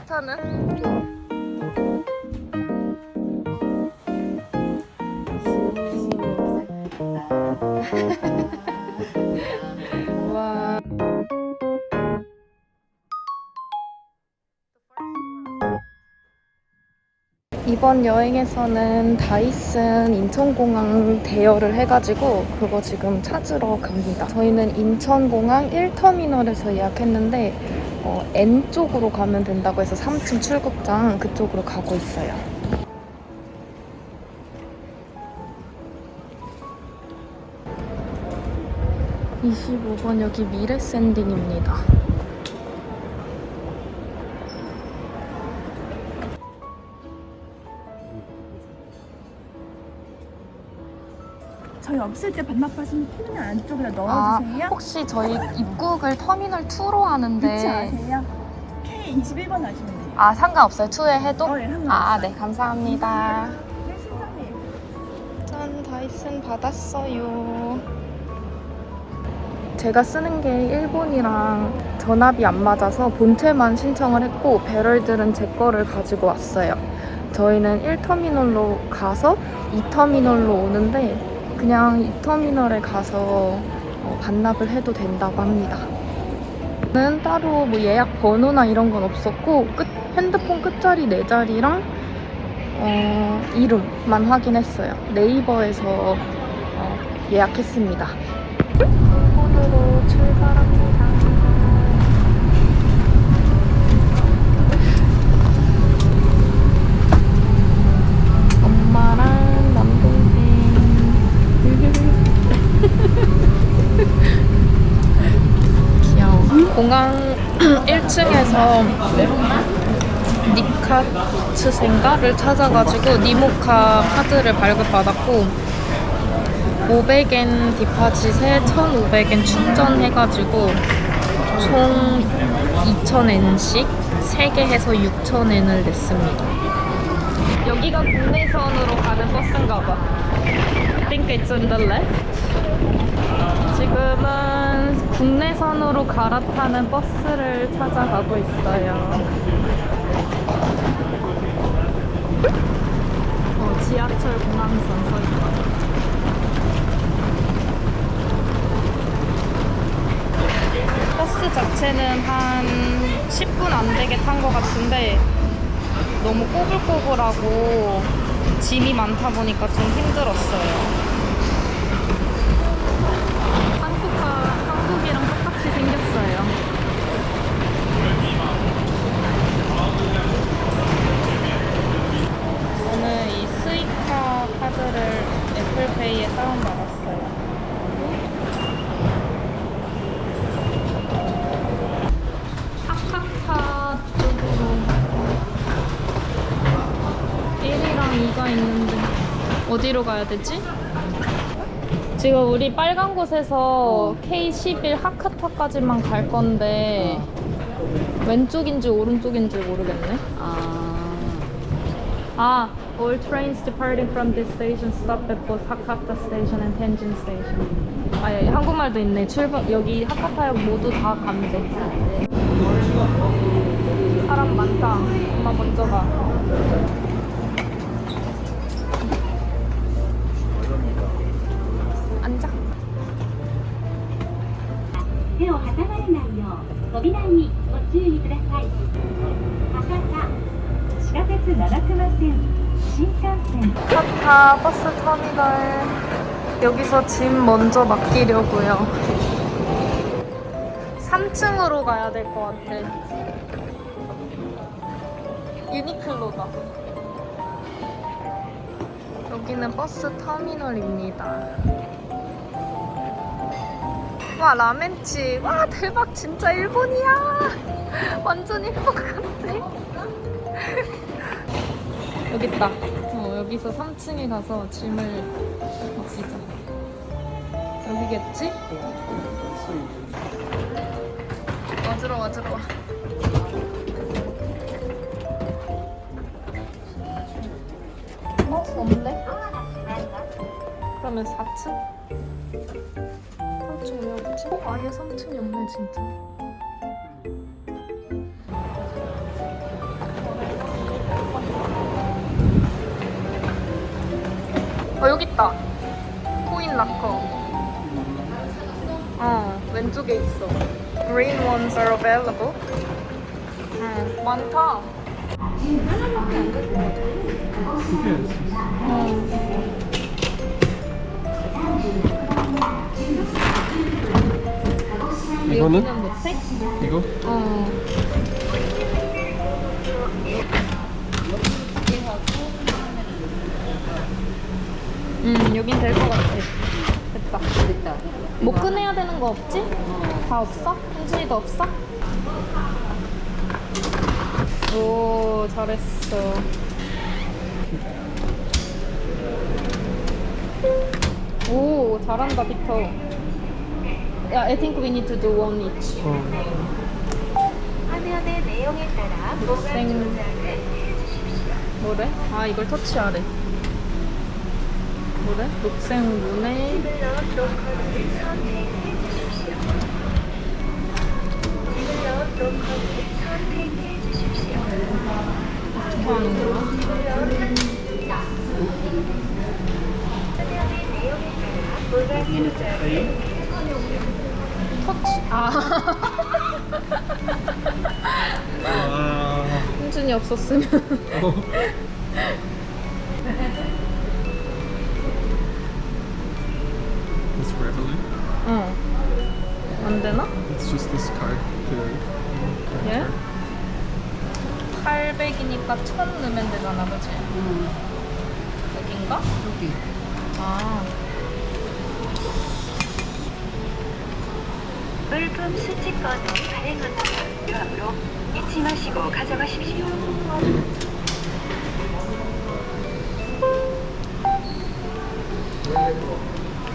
타는? 와. 이번 여행에서는 다이슨 인천공항 대여를 해가지고 그거 지금 찾으러 갑니다. 저희는 인천공항 1터미널에서 예약했는데 N 쪽으로 가면 된다고 해서 3층 출국장 그쪽으로 가고 있어요. 25번 여기 미래샌딩입니다. 저희 없을 때 반납하시면 터미널 안쪽에다 넣어주세요. 혹시 저희 입국을 터미널 2로 하는데 위치 아세요? K21번 하시면 돼요. 아 상관없어요? 2에 해도? 네, 상관없어요. 네 감사합니다. 네, 신사님. 짠 다이슨 받았어요. 제가 쓰는 게 일본이랑 전압이 안 맞아서 본체만 신청을 했고 배럴들은 제 거를 가지고 왔어요. 저희는 1터미널로 가서 2터미널로 오는데 그냥 2터미널에 가서 반납을 해도 된다고 합니다. 저는 따로 뭐 예약 번호나 이런 건 없었고 핸드폰 끝자리 4자리랑 이름만 확인했어요. 네이버에서 예약했습니다. 일본으로 출발합니다. 엄마랑 남동생. 귀여워. 공항 1층에서 니카츠센가를 찾아가지고 니모카 카드를 발급받았고 500엔 디파짓에 1,500엔 충전해가지고 총 2,000엔씩 3개 해서 6,000엔을 냈습니다. 여기가 국내선으로 가는 버스인가 봐. I think it's on the left. 지금은 국내선으로 갈아타는 버스를 찾아가고 있어요. 지하철 공항선 써있다. 버스 자체는 한 10분 안 되게 탄 것 같은데 너무 꼬불꼬불하고 짐이 많다 보니까 좀 힘들었어요. 한국이랑 똑같이 생겼어요. 저는 이 스이카 카드를 애플페이에 다운받았어요. 하카타 쪽으로 1이랑 2가 있는데 어디로 가야 되지? 지금 우리 빨간 곳에서 K11 하카타까지만 갈 건데 왼쪽인지 오른쪽인지 모르겠네. All trains departing from this station stop at both Hakata Station and Tenjin Station. 예, 한국말도 있네. 여기 하카타역 모두 다 간대. 사람 많다. 엄마 먼저 가. 앉아. 手を挟まれないよう扉にご注意ください。博多地下鉄七隈線新幹線 하카 버스 터미널. 여기서 짐 먼저 맡기려고요. 3층으로 가야 될 것 같아. 유니클로다. 여기는 버스 터미널입니다. 와 라멘치. 와 대박 진짜 일본이야. 완전 일본 같아. 여기 있다. 여기서 3층에 가서 짐을 맡기자. 여기겠지? 와주러 와. 없네? 그러면 4층? 3층 왜 없지? 아예 3층이 없네 진짜. 여기 있다. 코인 락커. 왼쪽에 있어. Green ones are available. 많다. 이거는? 여기는 못해? 이거? 여긴 될 것 같아. 됐다. 뭐 꺼내야 되는 거 없지? 다 없어? 현준이도 없어? 오, 잘했어. 오, 잘한다, 피터. 야, I think we need to do one each. 화면의 내용에 따라 보관 녹색. 조작을 해주십시오. 뭐래? 아, 이걸 터치하래. 뭐래? 녹색 문에 지글러 브로커를 선택해 주십시오. 지글러 브로커를 선택해 주십시오. 어떻게 하는 거야? 화면의 내용에 따라 보관 조작을 터치. 현준이 없었으면. It's Revolut. 안 되나? It's just this card. 예? 800이니까 1000 넣으면 되잖아, 그치? 여긴가? 여기. 아, 물품 수집권을 발행합니다. 유압으로 잊지 마시고 가져가십시오.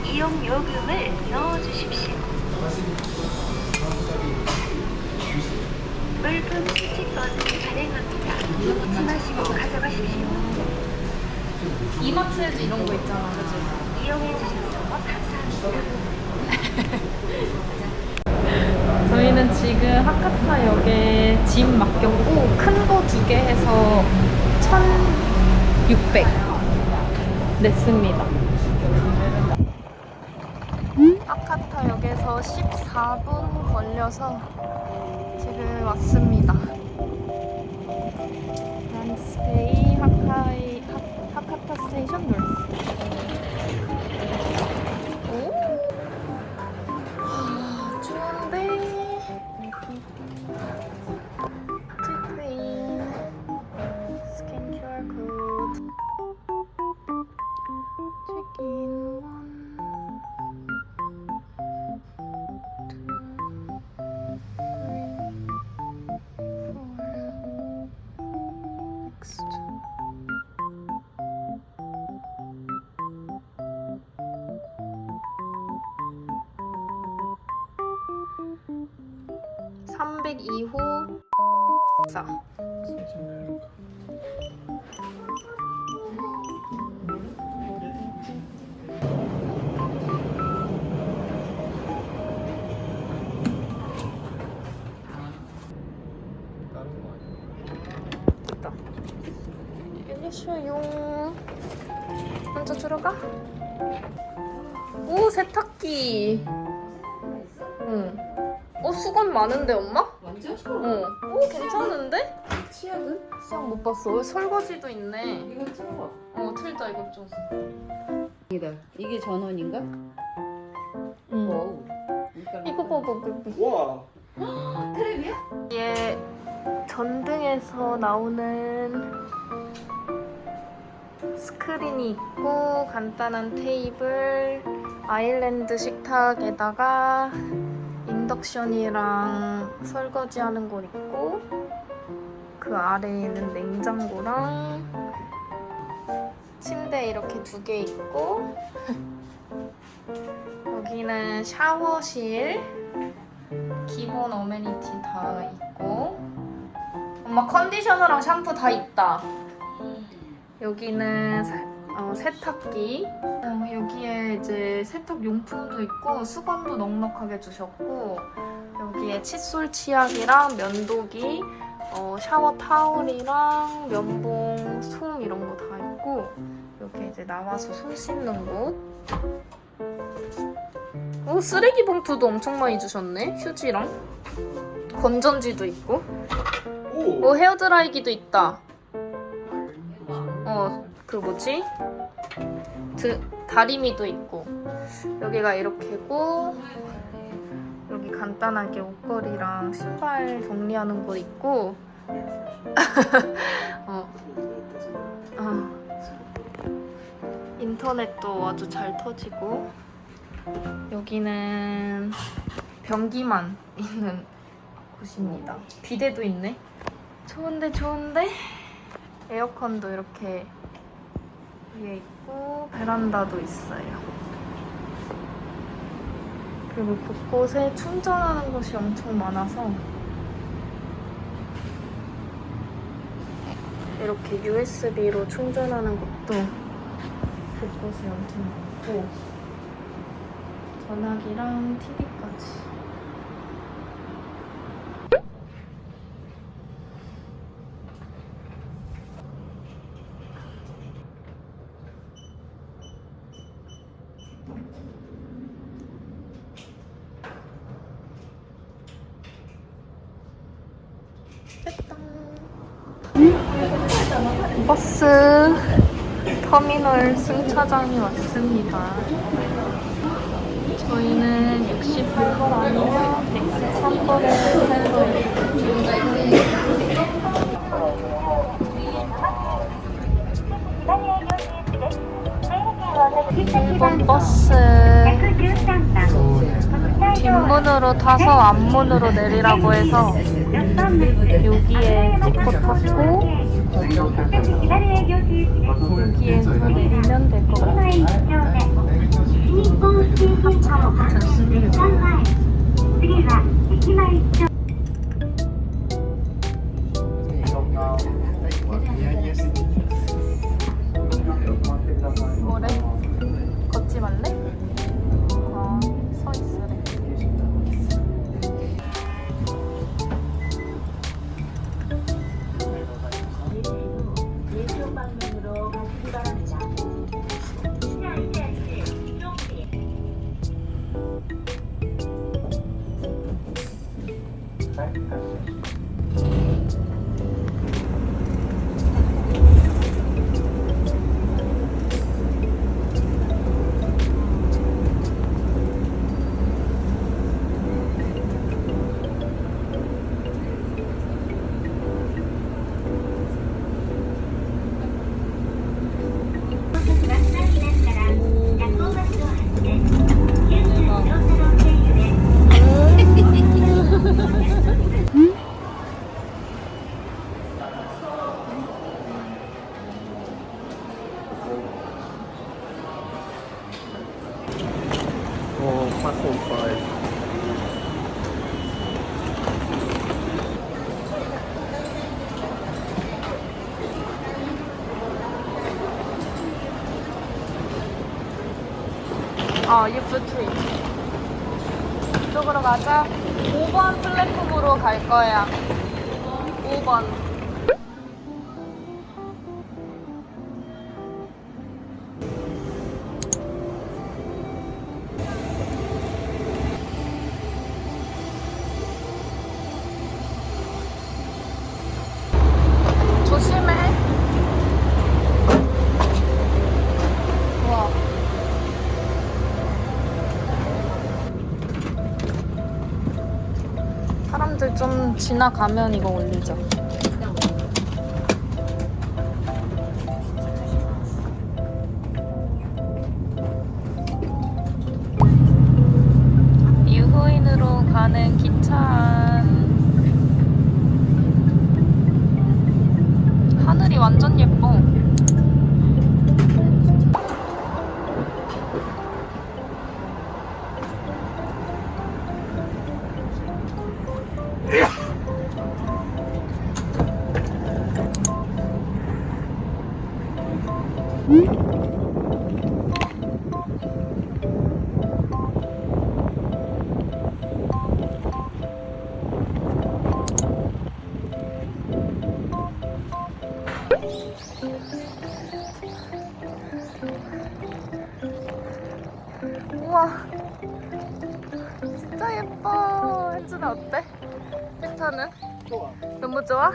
이용 요금을 넣어주십시오. 물품 수집권을 발행합니다. 잊지 마시고 가져가십시오. 이마트에도 이런 거 있잖아, 그치? 이용해주셔서 감사합니다. 저희는 지금 하카타역에 짐 맡겼고 큰 거 2개 해서 1,600 냈습니다. 하카타역에서 14분 걸려서 지금 왔습니다. 란스페이 하카타 스테이션 노스. 좋은데. 체크인. 스캔 QR 코드. 체크인 302호 4. 됐다. 열렸어요. 먼저 들어가. 오, 세탁기. 응. 수건 많은데, 엄마? 완전? 오, 괜찮은데? 치약은? 수학 못 봤어. 설거지도 있네. 이거 틀어. 틀자, 이거 좀. 이게 전원인가? 응. 어우. 이거 봐봐. 와. 트랩이야? 얘 전등에서 나오는 스크린이 있고 간단한 테이블, 아일랜드 식탁에다가 인덕션이랑 설거지하는 곳 있고 그 아래에는 냉장고랑 침대 이렇게 2개 있고 여기는 샤워실, 기본 어메니티 다 있고 엄마 컨디셔너랑 샴푸 다 있다. 여기는 세탁기. 여기에 이제 세탁 용품도 있고 수건도 넉넉하게 주셨고 여기에 칫솔 치약이랑 면도기, 샤워 타올이랑 면봉, 솜 이런 거 다 있고 여기 이제 나와서 손 씻는 곳. 쓰레기 봉투도 엄청 많이 주셨네. 휴지랑 건전지도 있고. 오! 헤어드라이기도 있다. 그 뭐지? 다리미도 있고. 여기가 이렇게고, 여기 간단하게 옷걸이랑 신발 정리하는 곳 있고. 인터넷도 아주 잘 터지고. 여기는 변기만 있는 곳입니다. 비데도 있네. 좋은데? 에어컨도 이렇게 위에 있고 베란다도 있어요. 그리고 곳곳에 충전하는 곳이 엄청 많아서 이렇게 USB로 충전하는 곳도 곳곳에 엄청 많고 전화기랑 TV까지. 버스 터미널 승차장이 왔습니다. 저희는 68번 아니면 113번에 탈 거예요. 1번 버스 뒷문으로 타서 앞문으로 내리라고 해서 여기에 찍고 탔고 여기에서 내리면 될 것 같아요. 합참 붙였습니다. 뭐래? 걷지 말래? 서 있으래. Platform 5. 유프트리. 이쪽으로 가자. 5번 플랫폼으로 갈 거야. 5번. 조심해. 우와. 사람들 좀 지나가면 이거 올리자. 유후인으로 가는 기차 안. 하늘이 완전 예뻐. 어때? 패턴은? 좋아. 너무 좋아?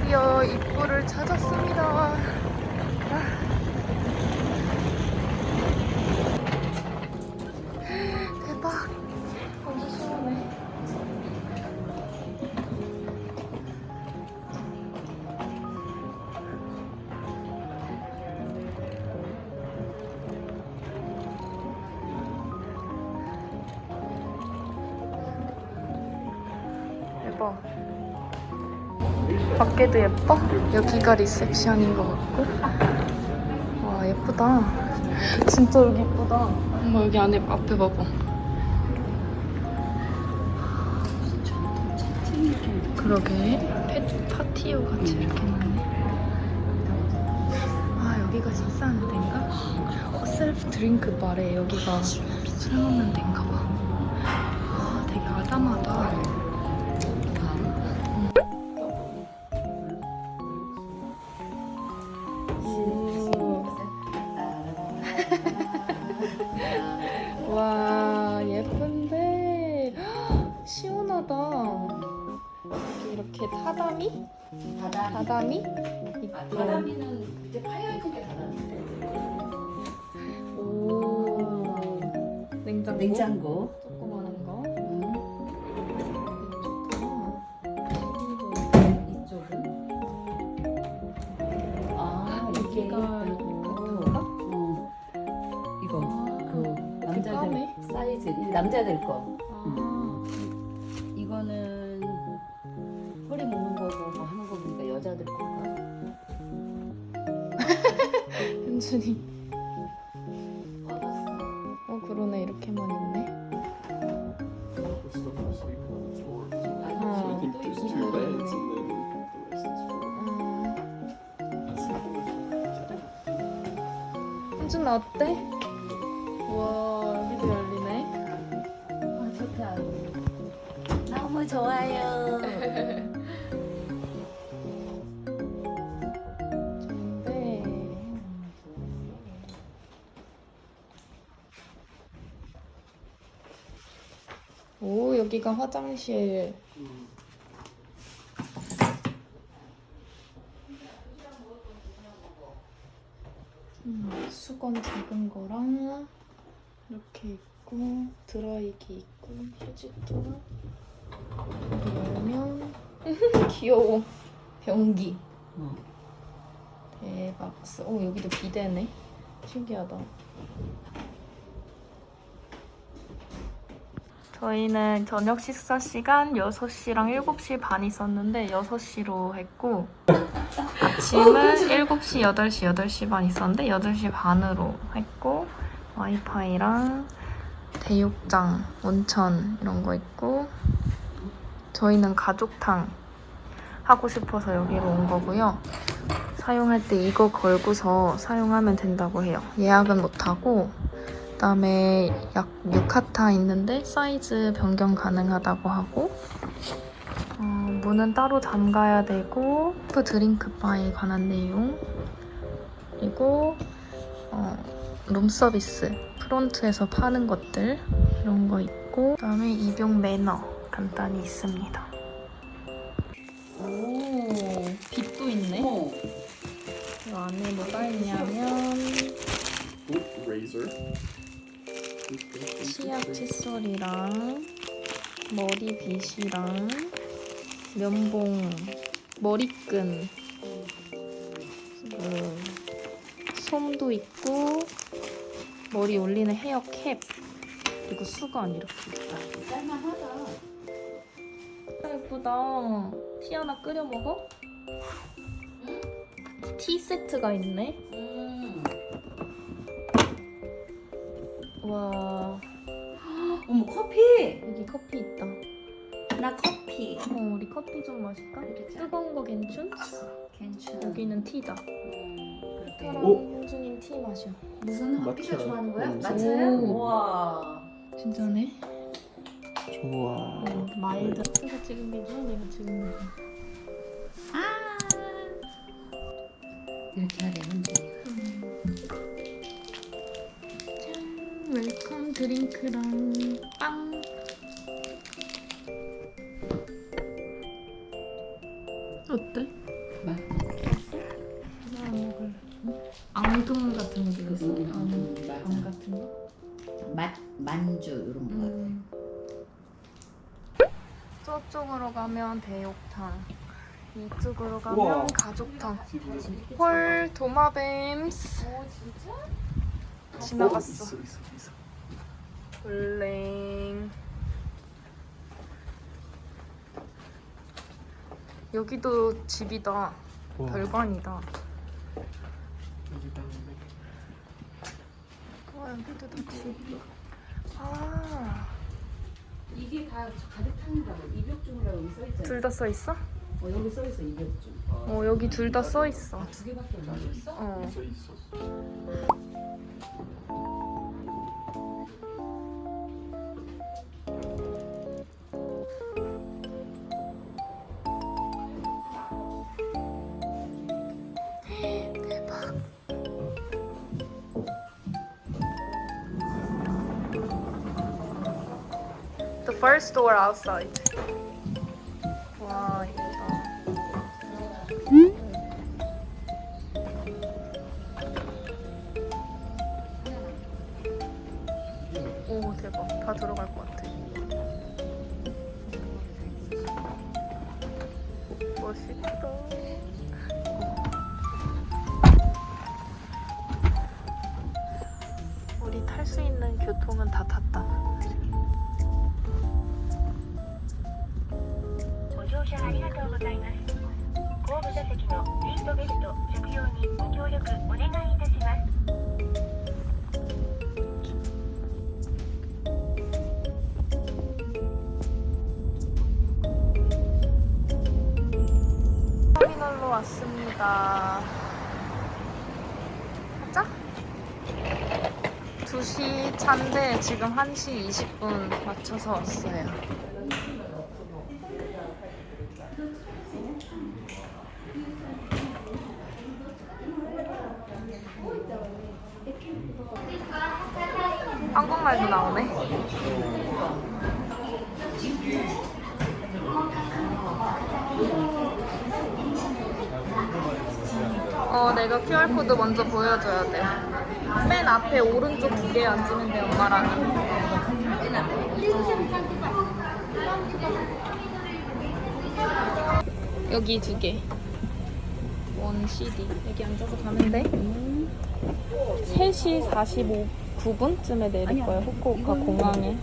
드디어 입구를 찾았습니다. 대박. 완전 시원해. 대박. 밖에도 예뻐? 여기가 리셉션인 것 같고. 와, 예쁘다. 진짜 여기 예쁘다. 엄마 여기 안에 앞에 봐봐. 그러게. 파티오 같이 이렇게 해놨네. 아, 여기가 식사하는 데인가? 셀프 드링크 바래. 여기가 술 먹는 데인가 봐. 아, 되게 아담하다. 와, 예쁜데 시원하다. 여기 이렇게 타다미? 다다미? 있고. 다다미는 이제 파여있는 게 다다미인데. 오, 냉장고? 냉장고. 조그만한 거. 이쪽은. 아, 이게 여기가 그리고 이거 그 남자들 까매? 사이즈 이 남자들 거. 아, 이거는 허리 묶는 거고 뭐 하는 거 보니까 여자들 건가? 현준이. 그러네. 이렇게만 있네. We're still gonna sleep on the floor. 어. So I think there's 2 beds and then the rest is for. 현준아 어때? 우와, 여기도 열리네. 아 좋다. 너무 좋아요. 좋은데. 오, 여기가 화장실. 수건 작은 거랑 이렇게 있고 드라이기 있고 휴지도 여기 열면 귀여워. 변기. 대박. 오, 여기도 비데네. 신기하다. 저희는 저녁 식사 시간 6시랑 7시 반 있었는데 6시로 했고 아침은 7시, 8시, 8시 반 있었는데 8시 반으로 했고 와이파이랑 대육장, 온천 이런 거 있고 저희는 가족탕 하고 싶어서 여기로 온 거고요. 사용할 때 이거 걸고서 사용하면 된다고 해요. 예약은 못하고 그다음에 약 6카타 있는데 사이즈 변경 가능하다고 하고 문은 따로 잠가야 되고 드링크 바에 관한 내용 그리고 룸서비스 프론트에서 파는 것들 이런 거 있고 그다음에 입용 매너 간단히 있습니다. 오, 빛도 있네. 이 안에 뭐가 있냐면 Ooh, razor. 치약 칫솔이랑 머리빗이랑 면봉, 머리끈, 솜도 있고 머리 올리는 헤어 캡 그리고 수건 이렇게 있다. 쌀만하다. 예쁘다. 티 하나 끓여 먹어? 티 세트가 있네. 와, 어머 커피. 여기 커피 있다. 나 커피. 우리 커피 좀 마실까? 그러자. 뜨거운 거 괜춘? 괜찮아. 여기는 티다. 그렇게. 태랑 오! 현준이 티 마셔. 무슨 커피를 마차. 좋아하는 거야? 오. 마차야? 우와. 진짜네? 좋아. 마일드. 내가 찍은 게 좋아? 내가 찍은 게 좋아? 이렇게 해야 되는데. 드링크랑 빵. 어때? 나 먹을래. 앙금 같은 거 들었어. 앙 같은 거? 만주 이런 거. 저쪽으로 가면 대욕탕, 이쪽으로 가면 우와. 가족탕. 헐, 도마뱀스. 지나갔어. 있어. 블랭. 여기도 집이다. 와. 별관이다. 와, 여기도 다 집. 아, 이게 다 가득탕이라고 입욕중이라고 여기 써 있잖아. 둘 다 써 있어? 여기 써 있어 입욕중. 여기 둘 다 써 있어. 두 개밖에 안 있어? 있었어. The first door outside. 와, 이쁘다. 오, 대박. 다 들어갈 것 같아. 멋있다. 우리 탈 수 있는 교통은 다 탔다. ご乗車ありがとうございます。後部座席のシートベルト着用にご協力お願いいたします。 터미널로 왔습니다. 가자. 2시 차인데 지금 1시 20분 맞춰서 왔어요. 한국말도 나오네. 내가 QR코드 먼저 보여줘야 돼. 맨 앞에 오른쪽 2개 앉으면 돼, 엄마랑. 맨 앞에. 여기 2개. 원 CD. 여기 앉아서 가면 돼. 3시 49분쯤에 내릴 거야, 후쿠오카 공항에.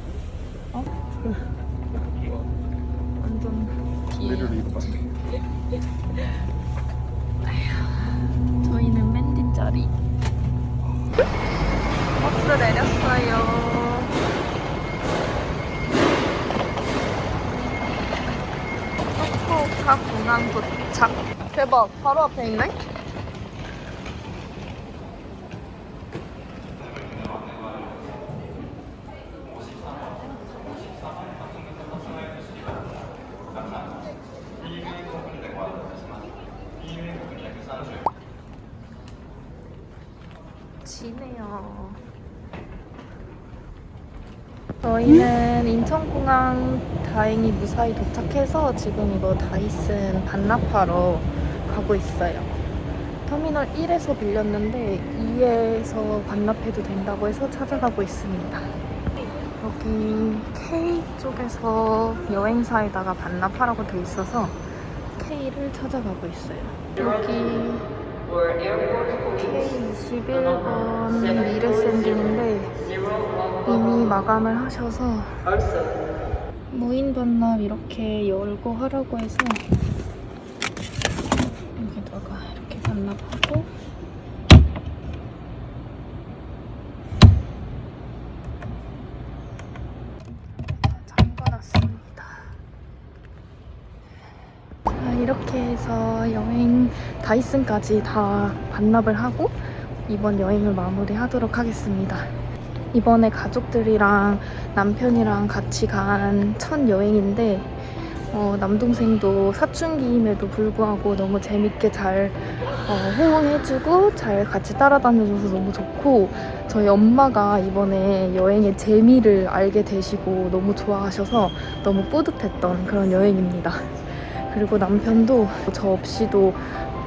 완전 뒤에. 저희는 맨 뒷자리. 버스 내렸어요. 후쿠오카 공항 도착. 대박, 바로 앞에 있네? 지네요. 저희는 인천공항 다행히 무사히 도착해서 지금 이거 다이슨 반납하러 가고 있어요. 터미널 1에서 빌렸는데 2에서 반납해도 된다고 해서 찾아가고 있습니다. 여기 K 쪽에서 여행사에다가 반납하라고 돼 있어서 K를 찾아가고 있어요. 여기 K21번 미래샌딩인데 이미 마감을 하셔서 무인 반납 이렇게 열고 하라고 해서 여기다가 이렇게 반납하고 잠궈놨습니다. 이렇게 해서 여행 다이슨까지 다 반납을 하고 이번 여행을 마무리하도록 하겠습니다. 이번에 가족들이랑 남편이랑 같이 간 첫 여행인데 남동생도 사춘기임에도 불구하고 너무 재밌게 잘 호응해주고 잘 같이 따라다녀줘서 너무 좋고, 저희 엄마가 이번에 여행의 재미를 알게 되시고 너무 좋아하셔서 너무 뿌듯했던 그런 여행입니다. 그리고 남편도 저 없이도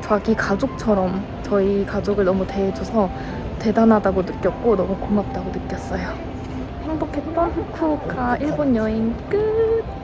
자기 가족처럼 저희 가족을 너무 대해줘서 대단하다고 느꼈고 너무 고맙다고 느꼈어요. 행복했던 후쿠오카 일본 여행 끝!